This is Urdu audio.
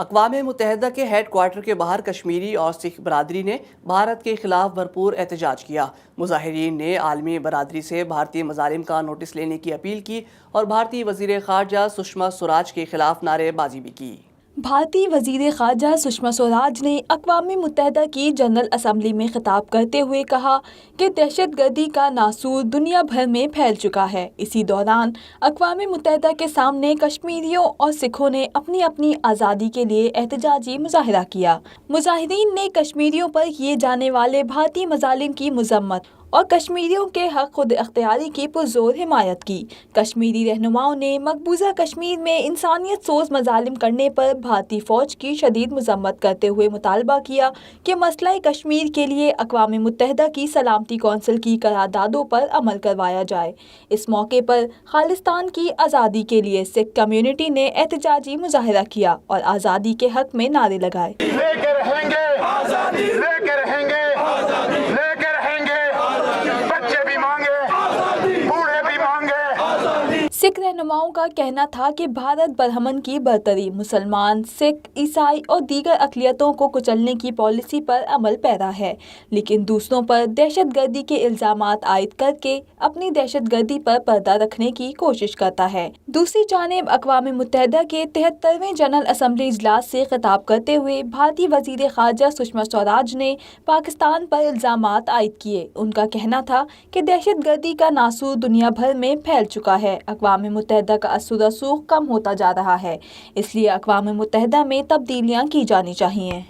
اقوام متحدہ کے ہیڈ کوارٹر کے باہر کشمیری اور سکھ برادری نے بھارت کے خلاف بھرپور احتجاج کیا۔ مظاہرین نے عالمی برادری سے بھارتی مظالم کا نوٹس لینے کی اپیل کی اور بھارتی وزیر خارجہ سشما سوراج کے خلاف نعرے بازی بھی کی۔ بھارتی وزیر خارجہ سشما سوراج نے اقوام متحدہ کی جنرل اسمبلی میں خطاب کرتے ہوئے کہا کہ دہشت گردی کا ناسور دنیا بھر میں پھیل چکا ہے۔ اسی دوران اقوام متحدہ کے سامنے کشمیریوں اور سکھوں نے اپنی اپنی آزادی کے لیے احتجاجی مظاہرہ کیا۔ مظاہرین نے کشمیریوں پر کیے جانے والے بھارتی مظالم کی مذمت اور کشمیریوں کے حق خود اختیاری کی پرزور حمایت کی۔ کشمیری رہنماؤں نے مقبوضہ کشمیر میں انسانیت سوز مظالم کرنے پر بھارتی فوج کی شدید مذمت کرتے ہوئے مطالبہ کیا کہ مسئلہ کشمیر کے لیے اقوام متحدہ کی سلامتی کونسل کی قراردادوں پر عمل کروایا جائے۔ اس موقع پر خالصتان کی آزادی کے لیے سکھ کمیونٹی نے احتجاجی مظاہرہ کیا اور آزادی کے حق میں نعرے لگائے۔ لے کے رہیں گے آزادی، لے کے رہیں گے آزادی، لے کے رہیں گے بچے بھی مانگے بوڑھے بھی مانگے۔ سکھ رہنماؤں کا کہنا تھا کہ بھارت برہمن کی برتری، مسلمان، سکھ، عیسائی اور دیگر اقلیتوں کو کچلنے کی پالیسی پر عمل پیرا ہے، لیکن دوسروں پر دہشت گردی کے الزامات عائد کر کے اپنی دہشت گردی پر پردہ رکھنے کی کوشش کرتا ہے۔ دوسری جانب اقوام متحدہ کے 73ویں جنرل اسمبلی اجلاس سے خطاب کرتے ہوئے بھارتی وزیر خارجہ سشما سوراج نے پاکستان پر الزامات عائد کیے۔ ان کا کہنا تھا کہ دہشت گردی کا ناسور دنیا بھر میں پھیل چکا ہے۔ اقوام متحدہ کا اثر و رسوخ کم ہوتا جا رہا ہے، اس لیے اقوام متحدہ میں تبدیلیاں کی جانی چاہیے۔